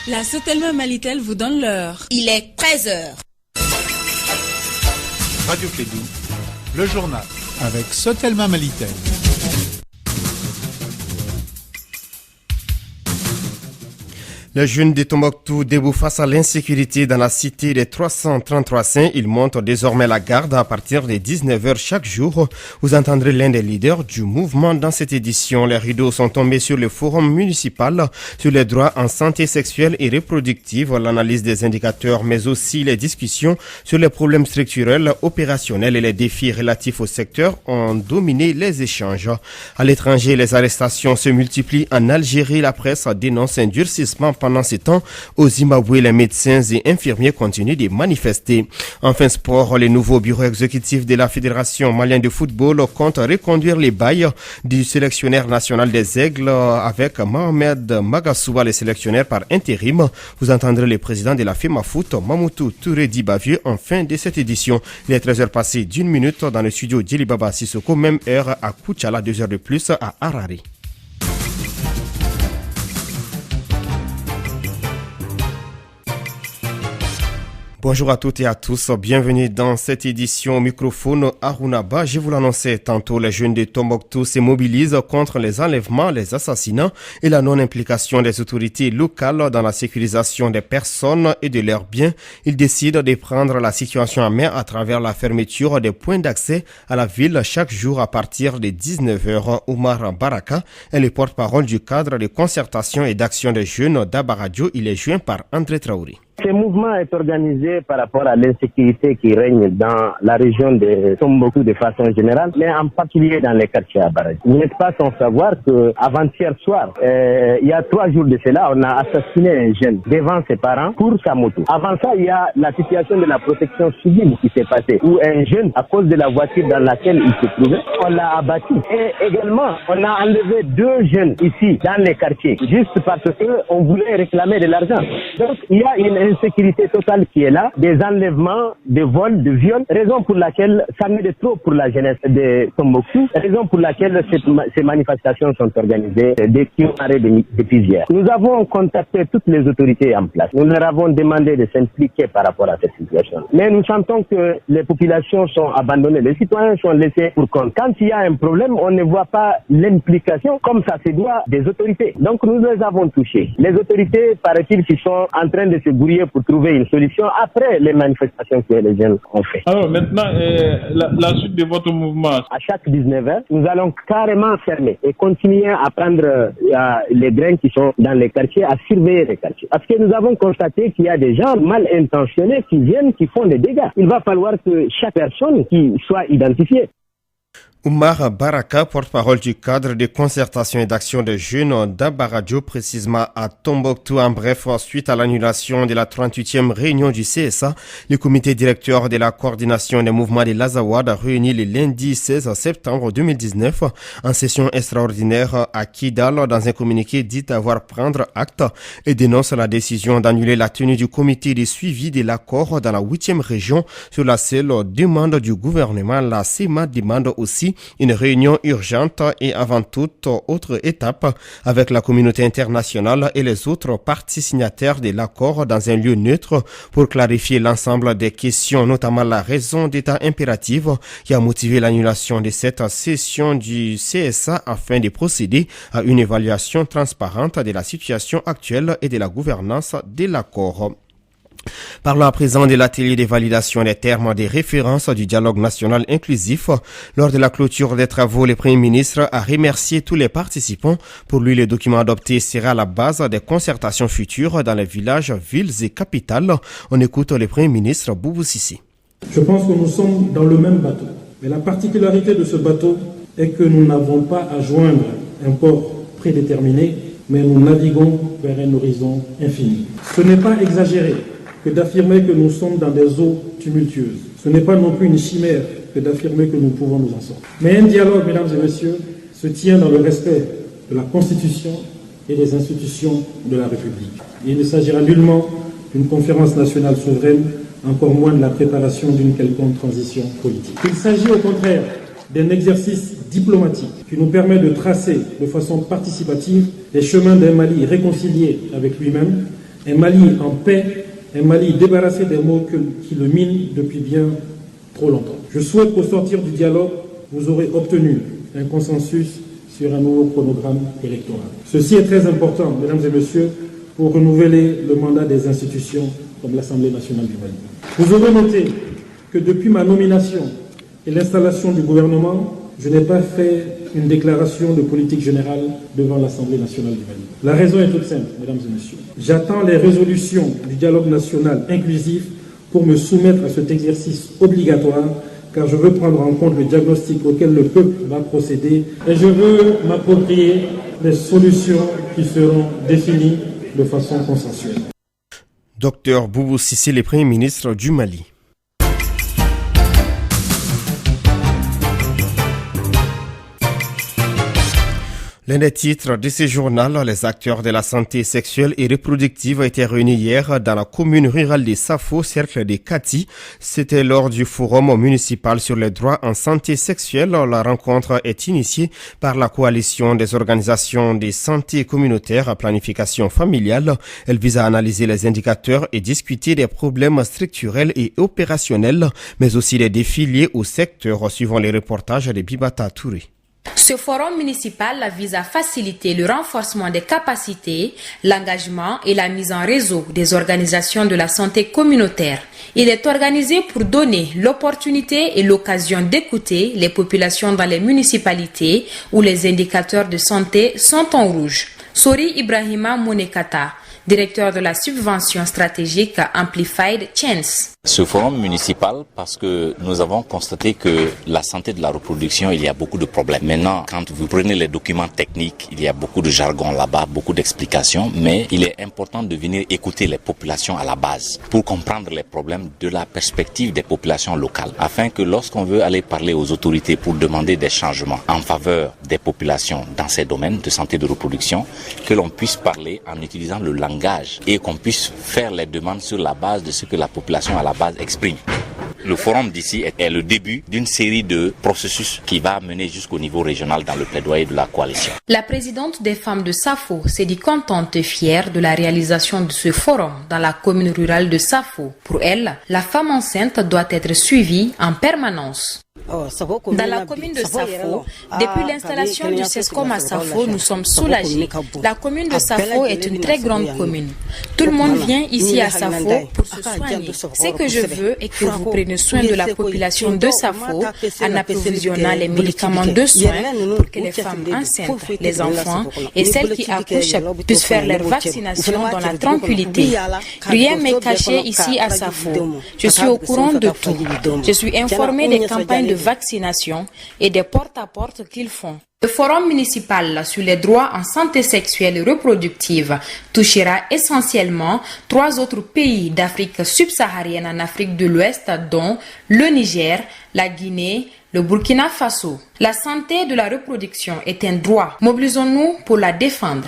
La Sotelma Malitel vous donne l'heure. Il est 13h. Radio Kédou, le journal. Avec Sotelma Malitel. Les jeunes de Tombouctou debout face à l'insécurité dans la cité des 333 saints, ils montent désormais la garde à partir des 19h chaque jour. Vous entendrez l'un des leaders du mouvement dans cette édition. Les rideaux sont tombés sur le forum municipal sur les droits en santé sexuelle et reproductive, l'analyse des indicateurs, mais aussi les discussions sur les problèmes structurels, opérationnels et les défis relatifs au secteur ont dominé les échanges. À l'étranger, les arrestations se multiplient. En Algérie, la presse dénonce un durcissement pendant ce temps. Au Zimbabwe, les médecins et infirmiers continuent de manifester. Enfin, sport, le nouveau bureau exécutif de la Fédération malienne de football compte reconduire les bails du sélectionneur national des Aigles avec Mohamed Magassouba, le sélectionneur par intérim. Vous entendrez le président de la FEMAFOOT, Mamoutou Touré Dibavieux, en fin de cette édition. Il est 13h passé d'une minute dans le studio Djilibaba Sissoko, même heure à Kouchala, 2 heures de plus à Harare. Bonjour à toutes et à tous, bienvenue dans cette édition au microphone Arunaba. Je vous l'annonçais tantôt, les jeunes de Tombouctou se mobilisent contre les enlèvements, les assassinats et la non-implication des autorités locales dans la sécurisation des personnes et de leurs biens. Ils décident de prendre la situation en main à travers la fermeture des points d'accès à la ville chaque jour à partir de 19h. Oumar Baraka est le porte-parole du cadre de concertation et d'action des jeunes d'Abaradio. Il est joint par André Traoré. Ce mouvement est organisé par rapport à l'insécurité qui règne dans la région de Tombouctou de façon générale, mais en particulier dans les quartiers à Baradi. Vous n'êtes pas sans savoir que avant-hier soir, il y a 3 jours de cela, on a assassiné un jeune devant ses parents pour sa moto. Avant ça, il y a la situation de la protection civile qui s'est passée, où un jeune, à cause de la voiture dans laquelle il se trouvait, on l'a abattu. Et également, on a enlevé 2 jeunes ici, dans les quartiers, juste parce qu'on voulait réclamer de l'argent. Donc, il y a une insécurité totale qui est là, des enlèvements, des vols, des viols, raison pour laquelle ça met de trop pour la jeunesse de Tombouctou, raison pour laquelle ces manifestations sont organisées depuis hier. Nous avons contacté toutes les autorités en place. Nous leur avons demandé de s'impliquer par rapport à cette situation. Mais nous sentons que les populations sont abandonnées, les citoyens sont laissés pour compte. Quand il y a un problème, on ne voit pas l'implication comme ça se doit des autorités. Donc nous les avons touchés. Les autorités, paraît-il, qui sont en train de se grouiller pour trouver une solution après les manifestations que les jeunes ont fait. Alors maintenant, la suite de votre mouvement. À chaque 19h, nous allons carrément fermer et continuer à prendre les grains qui sont dans les quartiers, à surveiller les quartiers. Parce que nous avons constaté qu'il y a des gens mal intentionnés qui viennent, qui font des dégâts. Il va falloir que chaque personne qui soit identifiée. Oumar Baraka, porte-parole du cadre de concertation et d'action des jeunes d'Abaradio, précisément à Tombouctou. En bref, suite à l'annulation de la 38e réunion du CSA, le comité directeur de la coordination des mouvements de l'Azawad a réuni le lundi 16 septembre 2019 en session extraordinaire à Kidal. Dans un communiqué, dit avoir prendre acte et dénonce la décision d'annuler la tenue du comité de suivi de l'accord dans la 8e région sur la seule demande du gouvernement. La CEMA demande aussi une réunion urgente et avant toute autre étape avec la communauté internationale et les autres parties signataires de l'accord dans un lieu neutre pour clarifier l'ensemble des questions, notamment la raison d'état impérative qui a motivé l'annulation de cette session du CSA afin de procéder à une évaluation transparente de la situation actuelle et de la gouvernance de l'accord. Parlons à présent de l'atelier de validation des termes des références du dialogue national inclusif. Lors de la clôture des travaux, le Premier ministre a remercié tous les participants. Pour lui, le document adopté sera la base des concertations futures dans les villages, villes et capitales. On écoute le Premier ministre Boubou Sissi. Je pense que nous sommes dans le même bateau. Mais la particularité de ce bateau est que nous n'avons pas à joindre un port prédéterminé, mais nous naviguons vers un horizon infini. Ce n'est pas exagéré que d'affirmer que nous sommes dans des eaux tumultueuses. Ce n'est pas non plus une chimère que d'affirmer que nous pouvons nous en sortir. Mais un dialogue, mesdames et messieurs, se tient dans le respect de la Constitution et des institutions de la République. Il ne s'agira nullement d'une conférence nationale souveraine, encore moins de la préparation d'une quelconque transition politique. Il s'agit au contraire d'un exercice diplomatique qui nous permet de tracer de façon participative les chemins d'un Mali réconcilié avec lui-même Un Mali en paix, un Mali débarrassé des maux qui le minent depuis bien trop longtemps. Je souhaite qu'au sortir du dialogue, vous aurez obtenu un consensus sur un nouveau chronogramme électoral. Ceci est très important, mesdames et messieurs, pour renouveler le mandat des institutions comme l'Assemblée nationale du Mali. Vous aurez noté que depuis ma nomination et l'installation du gouvernement, je n'ai pas fait une déclaration de politique générale devant l'Assemblée nationale du Mali. La raison est toute simple, mesdames et messieurs. J'attends les résolutions du dialogue national inclusif pour me soumettre à cet exercice obligatoire, car je veux prendre en compte le diagnostic auquel le peuple va procéder et je veux m'approprier les solutions qui seront définies de façon consensuelle. Docteur Boubou Cissé, le Premier ministre du Mali. L'un des titres de ce journal, les acteurs de la santé sexuelle et reproductive ont été réunis hier dans la commune rurale de Safo, cercle de Kati. C'était lors du forum municipal sur les droits en santé sexuelle. La rencontre est initiée par la coalition des organisations de santé communautaire à planification familiale. Elle vise à analyser les indicateurs et discuter des problèmes structurels et opérationnels, mais aussi des défis liés au secteur, suivant les reportages de Bibata Touré. Ce forum municipal vise à faciliter le renforcement des capacités, l'engagement et la mise en réseau des organisations de la santé communautaire. Il est organisé pour donner l'opportunité et l'occasion d'écouter les populations dans les municipalités où les indicateurs de santé sont en rouge. Sori Ibrahima Monekata, directeur de la subvention stratégique Amplified Chance. Ce forum municipal, parce que nous avons constaté que la santé de la reproduction, il y a beaucoup de problèmes. Maintenant, quand vous prenez les documents techniques, il y a beaucoup de jargon là-bas, beaucoup d'explications, mais il est important de venir écouter les populations à la base pour comprendre les problèmes de la perspective des populations locales, afin que lorsqu'on veut aller parler aux autorités pour demander des changements en faveur des populations dans ces domaines de santé de reproduction, que l'on puisse parler en utilisant le langage et qu'on puisse faire les demandes sur la base de ce que la population à la base exprime. Le forum d'ici est le début d'une série de processus qui va mener jusqu'au niveau régional dans le plaidoyer de la coalition. La présidente des femmes de Safo s'est dit contente et fière de la réalisation de ce forum dans la commune rurale de Safo. Pour elle, la femme enceinte doit être suivie en permanence. Dans la commune de Safo, depuis l'installation du CESCOM à Safo, nous sommes soulagés. La commune de Safo est une très grande commune. Tout le monde vient ici à Safo pour se soigner. Ce que je veux est que vous preniez soin de la population de Safo en approvisionnant les médicaments de soins pour que les femmes enceintes, les enfants et celles qui accouchent puissent faire leur vaccination dans la tranquillité. Rien m'est caché ici à Safo. Je suis au courant de tout. Je suis informé des campagnes de vaccination et des porte-à-porte qu'ils font. Le forum municipal sur les droits en santé sexuelle et reproductive touchera essentiellement 3 autres pays d'Afrique subsaharienne en Afrique de l'Ouest, dont le Niger, la Guinée, le Burkina Faso. La santé de la reproduction est un droit. Mobilisons-nous pour la défendre.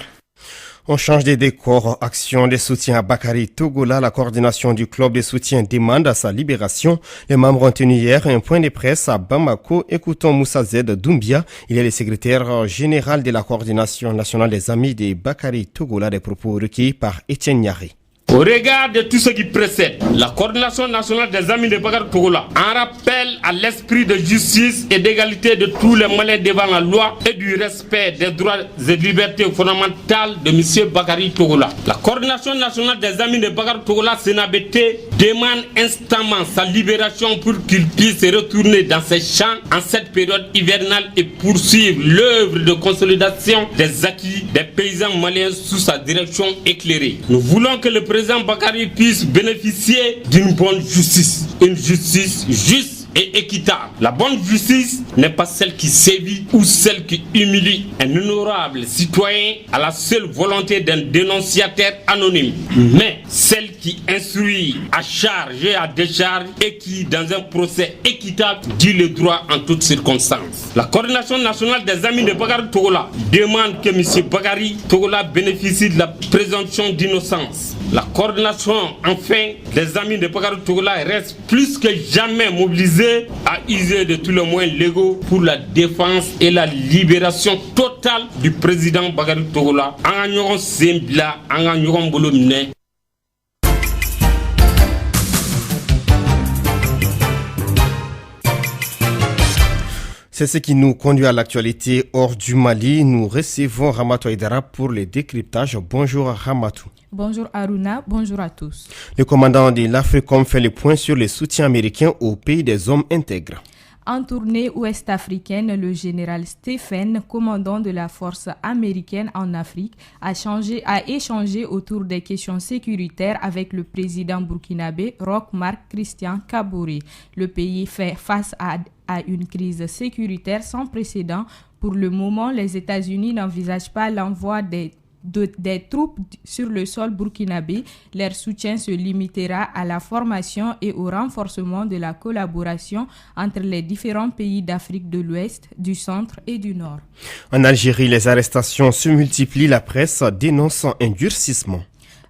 On change de décor. Action de soutien à Bakary Togola. La coordination du club de soutien demande à sa libération. Les membres ont tenu hier un point de presse à Bamako. Écoutons Moussa Z Doumbia. Il est le secrétaire général de la coordination nationale des amis de Bakary Togola. Des propos recueillis par Etienne Nyari. Au regard de tout ce qui précède, la coordination nationale des amis de Bakary Togola en rappelle à l'esprit de justice et d'égalité de tous les Maliens devant la loi et du respect des droits et libertés fondamentales de M. Bakary Togola. La coordination nationale des amis de Bakary Togola, Sénabété, demande instamment sa libération pour qu'il puisse retourner dans ses champs en cette période hivernale et poursuivre l'œuvre de consolidation des acquis des paysans maliens sous sa direction éclairée. Nous voulons que le président Bakary puisse bénéficier d'une bonne justice, une justice juste et équitable. La bonne justice n'est pas celle qui sévit ou celle qui humilie un honorable citoyen à la seule volonté d'un dénonciateur anonyme, mais celle qui instruit à charge et à décharge et qui, dans un procès équitable, dit le droit en toutes circonstances. La coordination nationale des amis de Bakary Togola demande que M. Bakary Togola bénéficie de la présomption d'innocence. La coordination, enfin, des amis de Bakary Togola reste plus que jamais mobilisée à user de tous les moyens légaux pour la défense et la libération totale du président Bakary Togola. C'est ce qui nous conduit à l'actualité hors du Mali. Nous recevons Ramatou Aïdara pour les décryptages. Bonjour Ramatou. Bonjour Aruna, bonjour à tous. Le commandant de l'Africom fait le point sur les soutiens américains au pays des hommes intègres. En tournée ouest-africaine, le général Stephen, commandant de la force américaine en Afrique, a échangé autour des questions sécuritaires avec le président burkinabé Roch Marc Christian Kaboré. Le pays fait face à une crise sécuritaire sans précédent. Pour le moment, les États-Unis n'envisagent pas l'envoi des troupes sur le sol burkinabé. Leur soutien se limitera à la formation et au renforcement de la collaboration entre les différents pays d'Afrique de l'Ouest, du Centre et du Nord. En Algérie, les arrestations se multiplient. La presse dénonce un durcissement.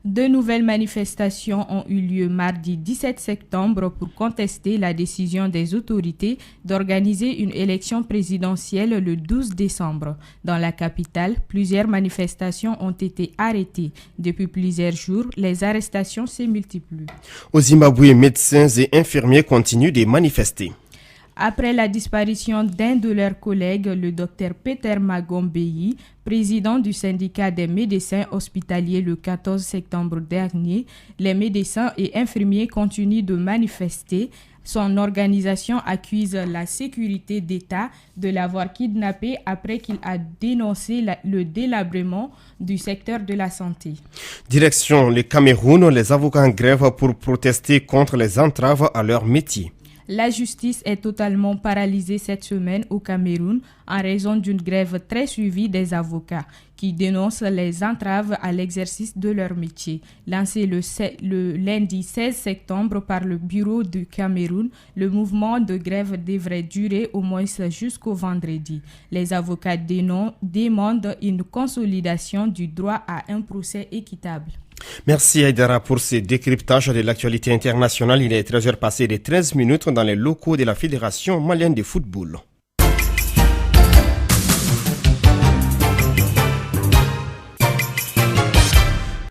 De nouvelles manifestations ont eu lieu mardi 17 septembre pour contester la décision des autorités d'organiser une élection présidentielle le 12 décembre. Dans la capitale, plusieurs manifestations ont été arrêtées. Depuis plusieurs jours, les arrestations se multiplient. Au Zimbabwe, médecins et infirmiers continuent de manifester. Après la disparition d'un de leurs collègues, le docteur Peter Magombeyi, président du syndicat des médecins hospitaliers le 14 septembre dernier, les médecins et infirmiers continuent de manifester. Son organisation accuse la sécurité d'État de l'avoir kidnappé après qu'il a dénoncé le délabrement du secteur de la santé. Direction le Cameroun, les avocats en grève pour protester contre les entraves à leur métier. La justice est totalement paralysée cette semaine au Cameroun en raison d'une grève très suivie des avocats qui dénoncent les entraves à l'exercice de leur métier. Lancé le lundi 16 septembre par le bureau du Cameroun, le mouvement de grève devrait durer au moins jusqu'au vendredi. Les avocats demandent une consolidation du droit à un procès équitable. Merci Aïdara pour ce décryptage de l'actualité internationale. Il est 13h passé de 13 minutes dans les locaux de la Fédération malienne de football.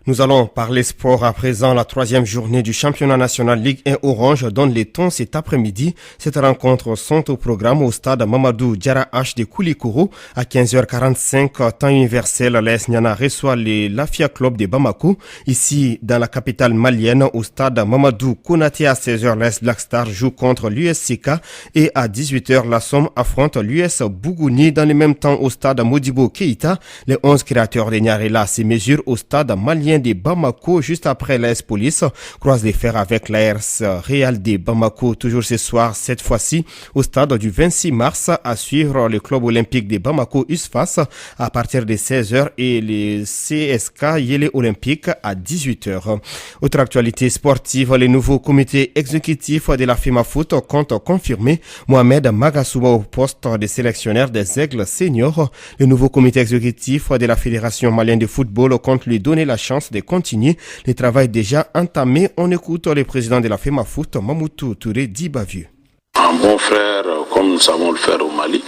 Nous allons parler sport à présent. La troisième journée du championnat national Ligue 1 Orange donne les tons cet après-midi. Cette rencontre sont au programme au stade Mamadou Diarra H de Koulikoro à 15h45 temps universel. L'AS Niana reçoit les Lafia Club de Bamako. Ici, dans la capitale malienne, au stade Mamadou Konaté à 16h, l'AS Black Star joue contre l'USCK et à 18h, la Somme affronte l'US Bougouni. Dans le même temps, au stade Modibo Keïta, les 11 créateurs de Niarela se mesurent au stade malien de Bamako juste après l'AS Police croise les fers avec l'AS Real de Bamako toujours ce soir, cette fois-ci au stade du 26 mars à suivre le club olympique de Bamako USFAS à partir de 16h et les CSK Yele Olympique à 18h. Autre actualité sportive, le nouveau comité exécutif de la FEMAFOOT compte confirmer Mohamed Magasouba au poste de sélectionneur des Aigles seniors. Le nouveau comité exécutif de la Fédération malienne de football compte lui donner la chance de continuer les travaux déjà entamés. On écoute le président de la FEMAFOOT, Mamoutou Touré Dibavieux. Un bon frère, comme nous savons le faire au Mali,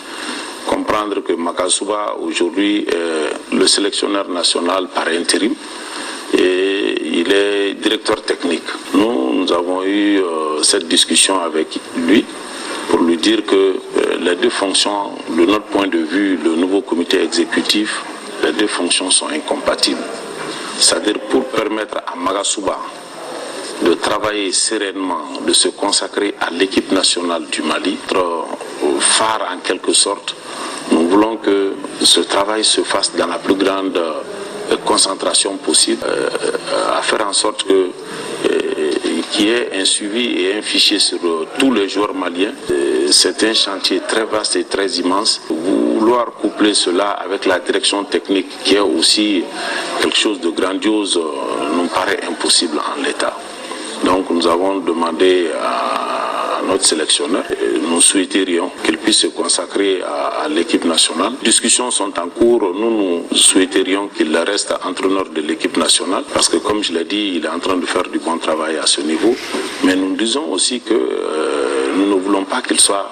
comprendre que Makasouba aujourd'hui est le sélectionneur national par intérim et il est directeur technique. Nous avons eu cette discussion avec lui pour lui dire que les deux fonctions, de notre point de vue, le nouveau comité exécutif, les deux fonctions sont incompatibles. C'est-à-dire pour permettre à Magasouba de travailler sereinement, de se consacrer à l'équipe nationale du Mali, notre phare en quelque sorte, nous voulons que ce travail se fasse dans la plus grande concentration possible, à faire en sorte qu'il y ait un suivi et un fichier sur tous les joueurs maliens. C'est un chantier très vaste et très immense. Vouloir coupler cela avec la direction technique, qui est aussi quelque chose de grandiose, nous paraît impossible en l'état. Donc nous avons demandé à notre sélectionneur, nous souhaiterions qu'il puisse se consacrer à l'équipe nationale. Les discussions sont en cours, nous souhaiterions qu'il reste entraîneur de l'équipe nationale, parce que comme je l'ai dit, il est en train de faire du bon travail à ce niveau. Mais nous disons aussi que nous ne voulons pas qu'il soit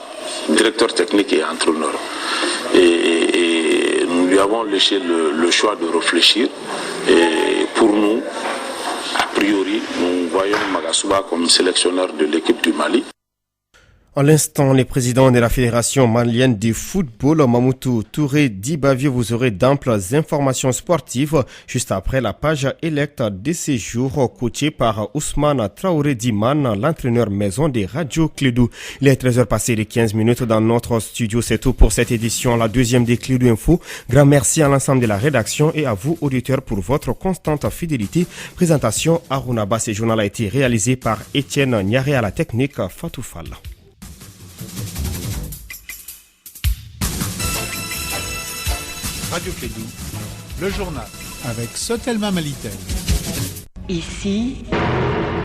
directeur technique et entraîneur. Et nous lui avons laissé le choix de réfléchir. Et pour nous, a priori, nous voyons Magasouba comme sélectionneur de l'équipe du Mali. À l'instant, le président de la Fédération malienne de football, Mamoutou Touré Dibavi, vous aurez d'amples informations sportives juste après la page électe de ces jours, coachée par Ousmane Traoré Diman, l'entraîneur maison des Radio Clédou. Il est 13h passé les 15 minutes dans notre studio. C'est tout pour cette édition, la deuxième des Clédou Info. Grand merci à l'ensemble de la rédaction et à vous, auditeurs, pour votre constante fidélité. Présentation Aruna Bas. Ce journal a été réalisé par Étienne Niaré à la technique, Fatou Fall. Radio Clédou, le journal. Avec Sotelma Malitel. Ici,